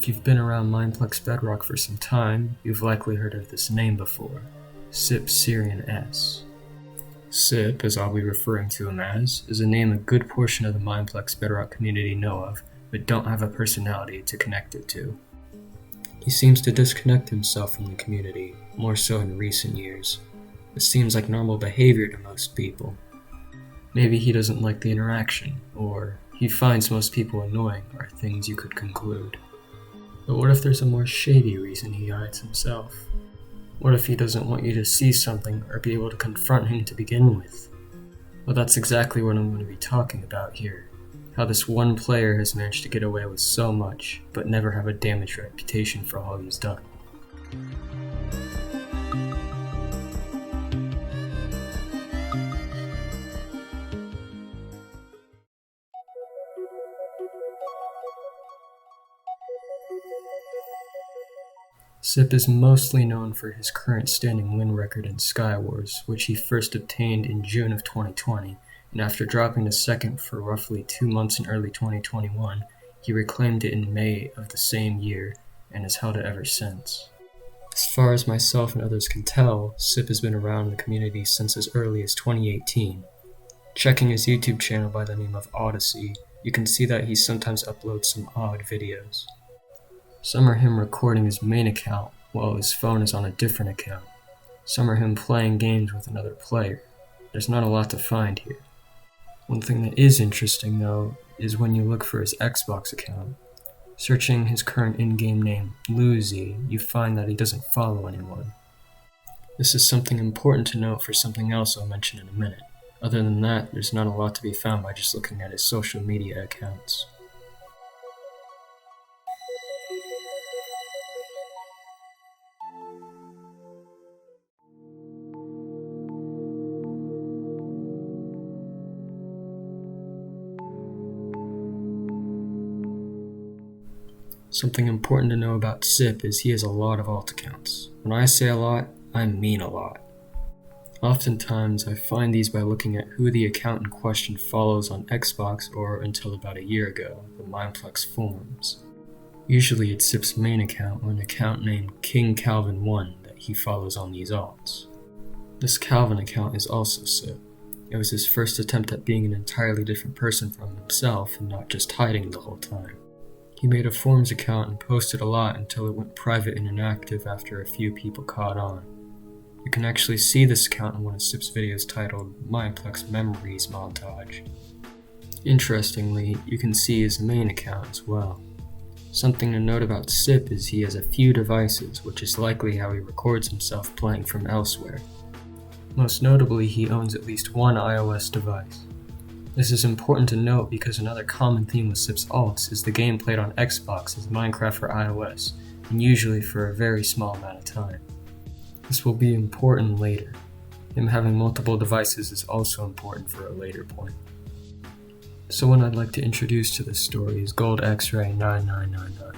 If you've been around Mineplex Bedorck for some time, you've likely heard of this name before, CipSyrianS. Cip, as I'll be referring to him as, is a name a good portion of the Mineplex Bedorck community know of, but don't have a personality to connect it to. He seems to disconnect himself from the community, more so in recent years. This seems like normal behavior to most people. Maybe he doesn't like the interaction, or he finds most people annoying, are things you could conclude. But what if there's a more shady reason he hides himself? What if he doesn't want you to see something or be able to confront him to begin with? Well, that's exactly what I'm going to be talking about here. How this one player has managed to get away with so much, but never have a damaged reputation for all he's done. Cip is mostly known for his current standing win record in Skywars, which he first obtained in June of 2020, and after dropping to second for roughly 2 months in early 2021, he reclaimed it in May of the same year, and has held it ever since. As far as myself and others can tell, Cip has been around the community since as early as 2018. Checking his YouTube channel by the name of Odyssey, you can see that he sometimes uploads some odd videos. Some are him recording his main account while his phone is on a different account. Some are him playing games with another player. There's not a lot to find here. One thing that is interesting though is when you look for his Xbox account. Searching his current in-game name, Luzy, you find that he doesn't follow anyone. This is something important to note for something else I'll mention in a minute. Other than that, there's not a lot to be found by just looking at his social media accounts. Something important to know about Cip is he has a lot of alt accounts. When I say a lot, I mean a lot. Oftentimes, I find these by looking at who the account in question follows on Xbox or, until about a year ago, the Mineplex forums. Usually it's Cip's main account or an account named King Calvin 1 that he follows on these alts. This Calvin account is also Cip. It was his first attempt at being an entirely different person from himself and not just hiding the whole time. He made a forums account and posted a lot until it went private and inactive after a few people caught on. You can actually see this account in one of Cip's videos titled Mineplex Memories Montage. Interestingly, you can see his main account as well. Something to note about Cip is he has a few devices, which is likely how he records himself playing from elsewhere. Most notably, he owns at least one iOS device. This is important to note because another common theme with Cip's alts is the game played on Xbox as Minecraft for iOS, and usually for a very small amount of time. This will be important later. Him having multiple devices is also important for a later point. Someone I'd like to introduce to this story is GoldXray9999.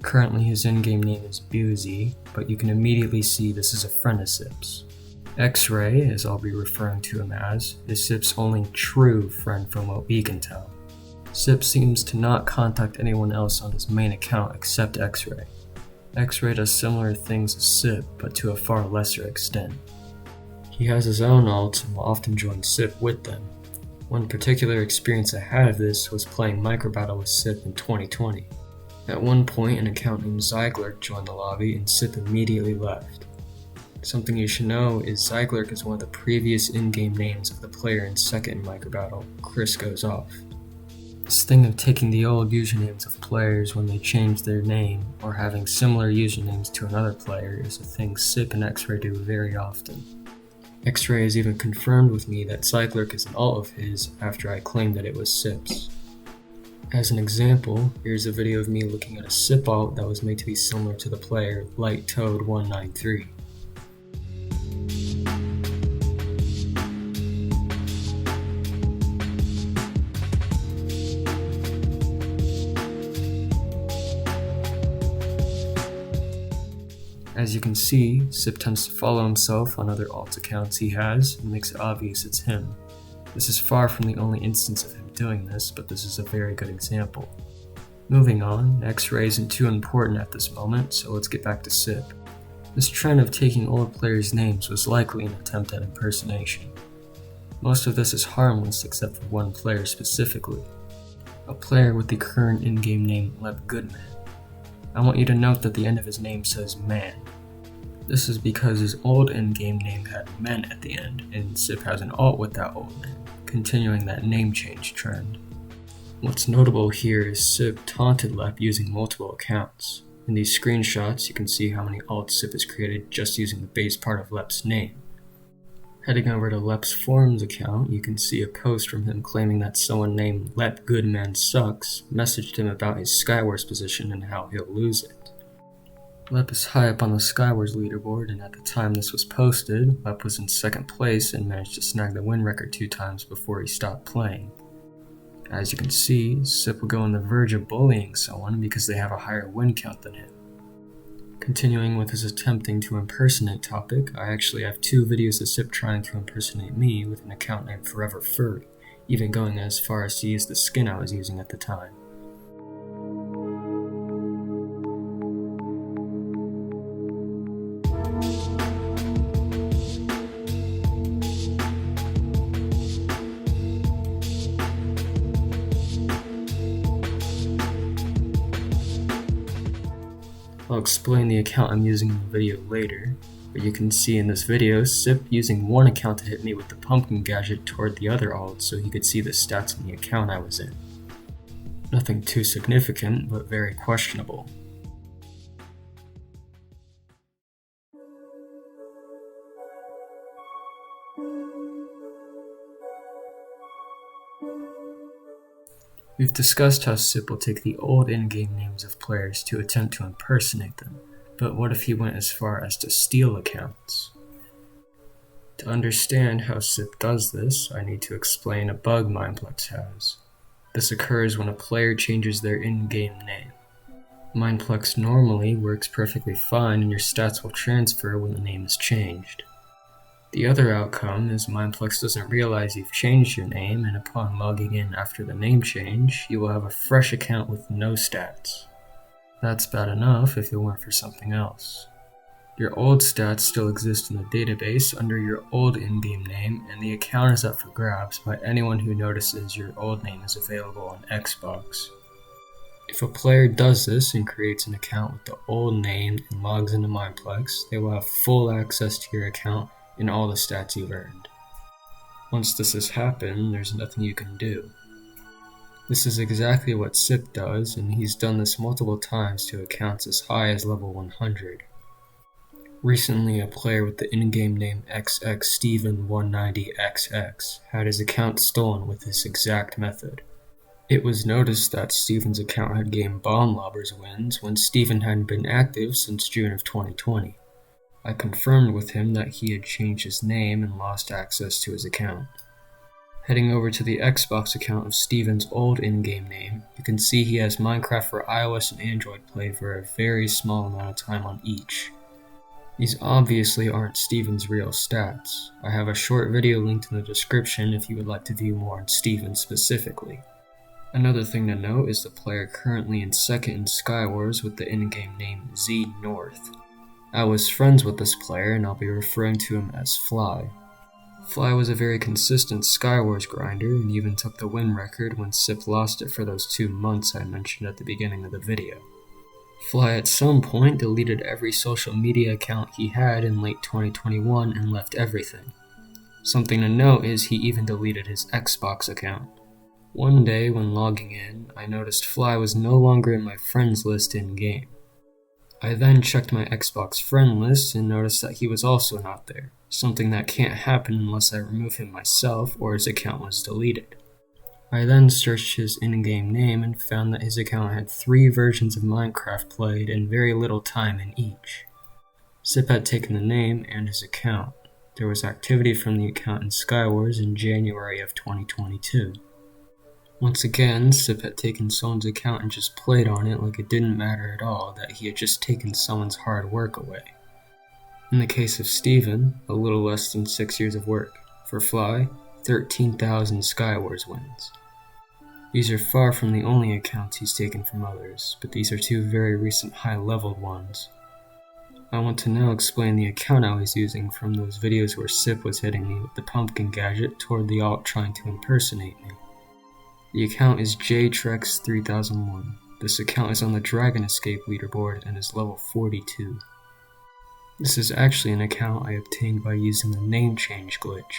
Currently his in-game name is Buzy, but you can immediately see this is a friend of Cip's. Xray, as I'll be referring to him as, is Cip's only true friend from what we can tell. Cip seems to not contact anyone else on his main account except Xray. Xray does similar things as Cip, but to a far lesser extent. He has his own alts and will often join Cip with them. One particular experience I had of this was playing Microbattle with Cip in 2020. At one point, an account named Zyglurk joined the lobby and Cip immediately left. Something you should know is Zyglurk is one of the previous in-game names of the player in second Microbattle, Chris Goes Off. This thing of taking the old usernames of players when they change their name, or having similar usernames to another player is a thing Cip and Xray do very often. Xray has even confirmed with me that Zyglurk is an alt of his after I claimed that it was Cip's. As an example, here's a video of me looking at a Cip alt that was made to be similar to the player LightToad193. As you can see, Cip tends to follow himself on other alt accounts he has and makes it obvious it's him. This is far from the only instance of him doing this, but this is a very good example. Moving on, Xray isn't too important at this moment, so let's get back to Cip. This trend of taking old players' names was likely an attempt at impersonation. Most of this is harmless except for one player specifically, a player with the current in-game name Lep Goodman. I want you to note that the end of his name says man. This is because his old in-game name had men at the end, and Cip has an alt with that old name, continuing that name change trend. What's notable here is Cip taunted Lep using multiple accounts. In these screenshots, you can see how many alts Cip has created just using the base part of Lep's name. Heading over to Lep's forums account, you can see a post from him claiming that someone named Lep Goodman Sucks messaged him about his Skywars position and how he'll lose it. Lep is high up on the Skywars leaderboard, and at the time this was posted, Lep was in second place and managed to snag the win record 2 times before he stopped playing. As you can see, Cip will go on the verge of bullying someone because they have a higher win count than him. Continuing with his attempting to impersonate topic, I actually have 2 videos of Cip trying to impersonate me with an account named Forever Furry, even going as far as to use the skin I was using at the time. I'll explain the account I'm using in the video later, but you can see in this video Cip using one account to hit me with the pumpkin gadget toward the other alt so he could see the stats on the account I was in. Nothing too significant, but very questionable. We've discussed how Cip will take the old in-game names of players to attempt to impersonate them, but what if he went as far as to steal accounts? To understand how Cip does this, I need to explain a bug Mineplex has. This occurs when a player changes their in-game name. Mineplex normally works perfectly fine and your stats will transfer when the name is changed. The other outcome is Mineplex doesn't realize you've changed your name, and upon logging in after the name change, you will have a fresh account with no stats. That's bad enough if it weren't for something else. Your old stats still exist in the database under your old in-game name, and the account is up for grabs by anyone who notices your old name is available on Xbox. If a player does this and creates an account with the old name and logs into Mineplex, they will have full access to your account and all the stats you've earned. Once this has happened, there's nothing you can do. This is exactly what Cip does, and he's done this multiple times to accounts as high as level 100. Recently, a player with the in-game name XXSteven190XX had his account stolen with this exact method. It was noticed that Steven's account had gained Bomb Lobbers wins when Steven hadn't been active since June of 2020. I confirmed with him that he had changed his name and lost access to his account. Heading over to the Xbox account of Steven's old in-game name, you can see he has Minecraft for iOS and Android played for a very small amount of time on each. These obviously aren't Steven's real stats. I have a short video linked in the description if you would like to view more on Steven specifically. Another thing to note is the player currently in second in Skywars with the in-game name Z North. I was friends with this player and I'll be referring to him as Fly. Fly was a very consistent Skywars grinder and even took the win record when Cip lost it for those 2 months I mentioned at the beginning of the video. Fly at some point deleted every social media account he had in late 2021 and left everything. Something to note is he even deleted his Xbox account. One day when logging in, I noticed Fly was no longer in my friends list in-game. I then checked my Xbox friend list and noticed that he was also not there, something that can't happen unless I remove him myself or his account was deleted. I then searched his in-game name and found that his account had 3 versions of Minecraft played and very little time in each. Cip had taken the name and his account. There was activity from the account in Skywars in January of 2022. Once again, Cip had taken someone's account and just played on it like it didn't matter at all that he had just taken someone's hard work away. In the case of Steven, a little less than 6 years of work. For Fly, 13,000 Skywars wins. These are far from the only accounts he's taken from others, but these are two very recent high-leveled ones. I want to now explain the account I was using from those videos where Cip was hitting me with the pumpkin gadget toward the alt trying to impersonate me. The account is JTrex3001. This account is on the Dragon Escape leaderboard and is level 42. This is actually an account I obtained by using the name change glitch.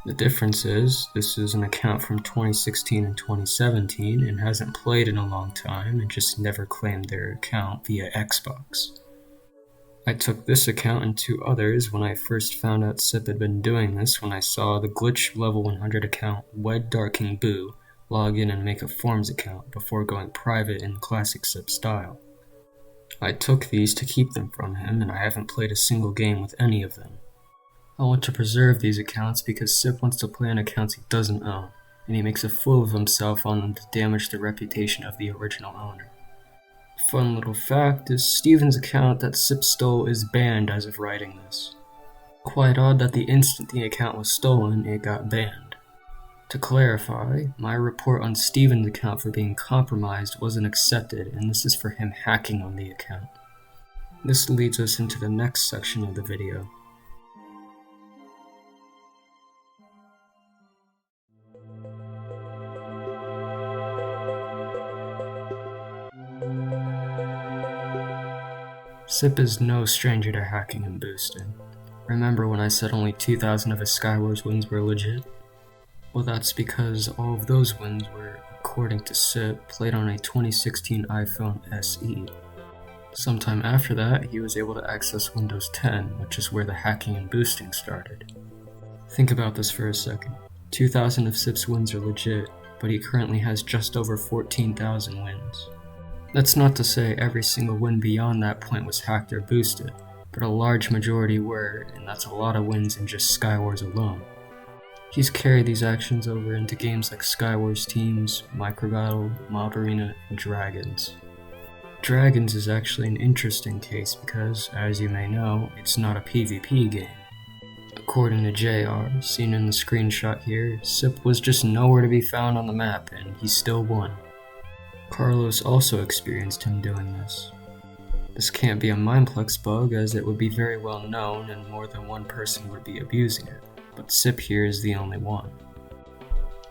The difference is, this is an account from 2016 and 2017 and hasn't played in a long time and just never claimed their account via Xbox. I took this account and two others when I first found out Cip had been doing this when I saw the glitch level 100 account Wed Darking Boo log in and make a Forms account before going private in classic Cip style. I took these to keep them from him and I haven't played a single game with any of them. I want to preserve these accounts because Cip wants to play on accounts he doesn't own, and he makes a fool of himself on them to damage the reputation of the original owner. A fun little fact is Steven's account that Cip stole is banned as of writing this. Quite odd that the instant the account was stolen, it got banned. To clarify, my report on Steven's account for being compromised wasn't accepted, and this is for him hacking on the account. This leads us into the next section of the video. Cip is no stranger to hacking and boosting. Remember when I said only 2,000 of his Skywars wins were legit? Well, that's because all of those wins were, according to Cip, played on a 2016 iPhone SE. Sometime after that, he was able to access Windows 10, which is where the hacking and boosting started. Think about this for a second. 2,000 of Cip's wins are legit, but he currently has just over 14,000 wins. That's not to say every single win beyond that point was hacked or boosted, but a large majority were, and that's a lot of wins in just Skywars alone. He's carried these actions over into games like Skywars Teams, Microbattle, Mob Arena, and Dragons. Dragons is actually an interesting case because, as you may know, it's not a PvP game. According to JR, seen in the screenshot here, Cip was just nowhere to be found on the map and he still won. Carlos also experienced him doing this. This can't be a Mineplex bug as it would be very well known and more than one person would be abusing it, but Cip here is the only one.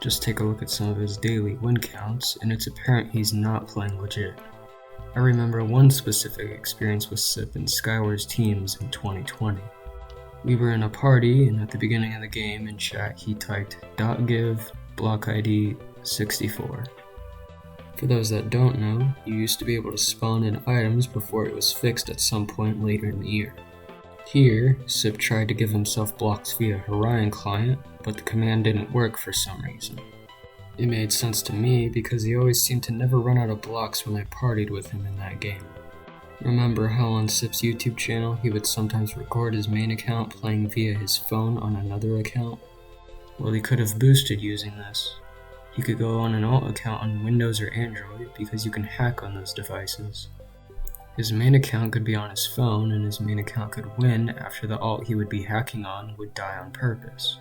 Just take a look at some of his daily win counts and it's apparent he's not playing legit. I remember one specific experience with Cip in Skywars Teams in 2020. We were in a party and at the beginning of the game in chat he typed .give block ID 64. For those that don't know, you used to be able to spawn in items before it was fixed at some point later in the year. Here, Cip tried to give himself blocks via Orion client, but the command didn't work for some reason. It made sense to me because he always seemed to never run out of blocks when I partied with him in that game. Remember how on Cip's YouTube channel he would sometimes record his main account playing via his phone on another account? Well, he could have boosted using this. He could go on an alt account on Windows or Android because you can hack on those devices. His main account could be on his phone and his main account could win after the alt he would be hacking on would die on purpose.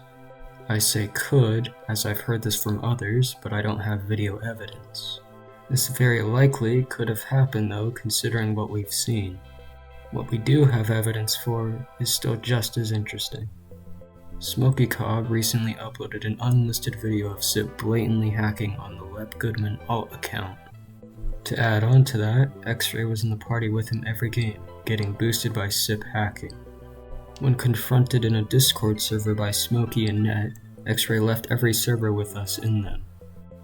I say could, as I've heard this from others, but I don't have video evidence. This very likely could have happened though, considering what we've seen. What we do have evidence for is still just as interesting. SmokeyCob recently uploaded an unlisted video of Cip blatantly hacking on the Lep Goodman alt account. To add on to that, Xray was in the party with him every game, getting boosted by Cip hacking. When confronted in a Discord server by Smokey and Net, Xray left every server with us in them.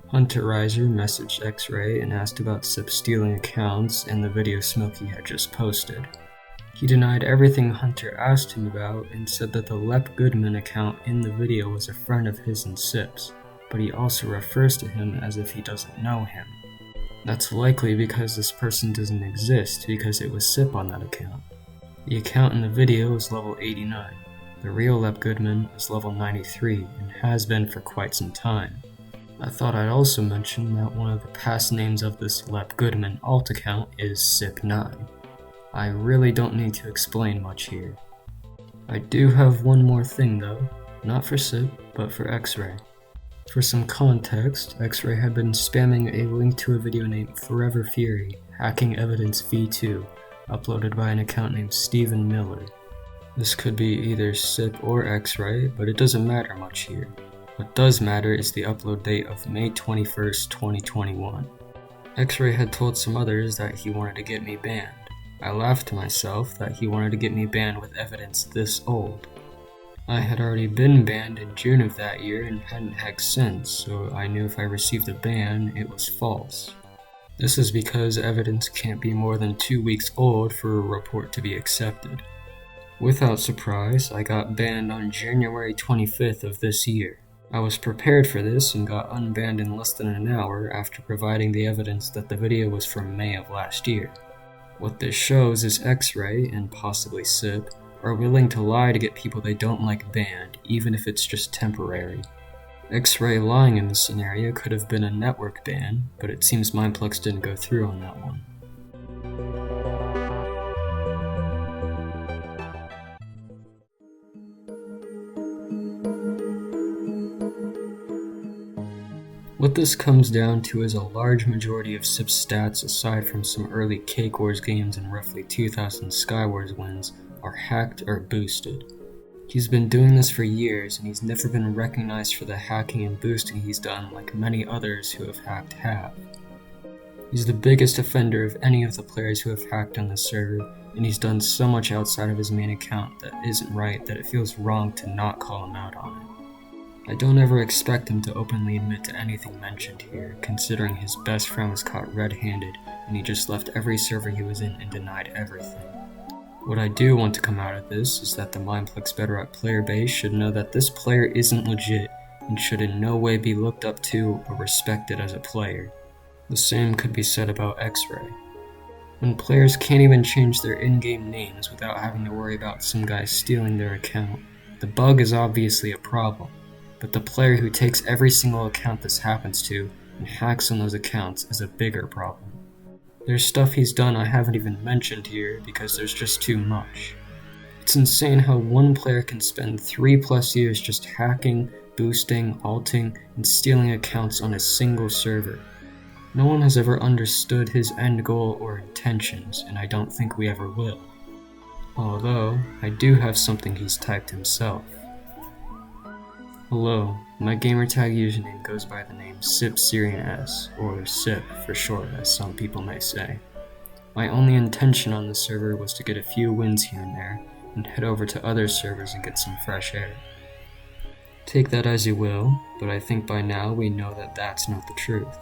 Hunter Riser messaged Xray and asked about Cip stealing accounts in the video Smokey had just posted. He denied everything Hunter asked him about and said that the Lep Goodman account in the video was a friend of his and Cip's, but he also refers to him as if he doesn't know him. That's likely because this person doesn't exist because it was Cip on that account. The account in the video is level 89. The real Lep Goodman is level 93 and has been for quite some time. I thought I'd also mention that one of the past names of this Lep Goodman alt account is Cip9. I really don't need to explain much here. I do have one more thing though, not for Cip, but for Xray. For some context, Xray had been spamming a link to a video named Forever Fury, Hacking Evidence V2, uploaded by an account named Stephen Miller. This could be either Cip or Xray, but it doesn't matter much here. What does matter is the upload date of May 21st, 2021. Xray had told some others that he wanted to get me banned. I laughed to myself that he wanted to get me banned with evidence this old. I had already been banned in June of that year and hadn't hacked since, so I knew if I received a ban, it was false. This is because evidence can't be more than 2 weeks old for a report to be accepted. Without surprise, I got banned on January 25th of this year. I was prepared for this and got unbanned in less than an hour after providing the evidence that the video was from May of last year. What this shows is Xray, and possibly Cip, are willing to lie to get people they don't like banned, even if it's just temporary. Xray lying in this scenario could have been a network ban, but it seems Mineplex didn't go through on that one. What this comes down to is a large majority of Cip's stats, aside from some early Cake Wars games and roughly 2,000 Skywars wins, are hacked or boosted. He's been doing this for years, and he's never been recognized for the hacking and boosting he's done like many others who have hacked have. He's the biggest offender of any of the players who have hacked on the server, and he's done so much outside of his main account that isn't right that it feels wrong to not call him out on it. I don't ever expect him to openly admit to anything mentioned here, considering his best friend was caught red-handed and he just left every server he was in and denied everything. What I do want to come out of this is that the Mineplex Bedorck player base should know that this player isn't legit and should in no way be looked up to or respected as a player. The same could be said about Xray. When players can't even change their in-game names without having to worry about some guy stealing their account, the bug is obviously a problem, but the player who takes every single account this happens to and hacks on those accounts is a bigger problem. There's stuff he's done I haven't even mentioned here because there's just too much. It's insane how one player can spend 3+ years just hacking, boosting, alting, and stealing accounts on a single server. No one has ever understood his end goal or intentions, and I don't think we ever will. Although, I do have something he's typed himself. Hello, my gamertag username goes by the name CipSyrianS, or Cip for short, as some people may say. My only intention on this server was to get a few wins here and there, and head over to other servers and get some fresh air. Take that as you will, but I think by now we know that that's not the truth.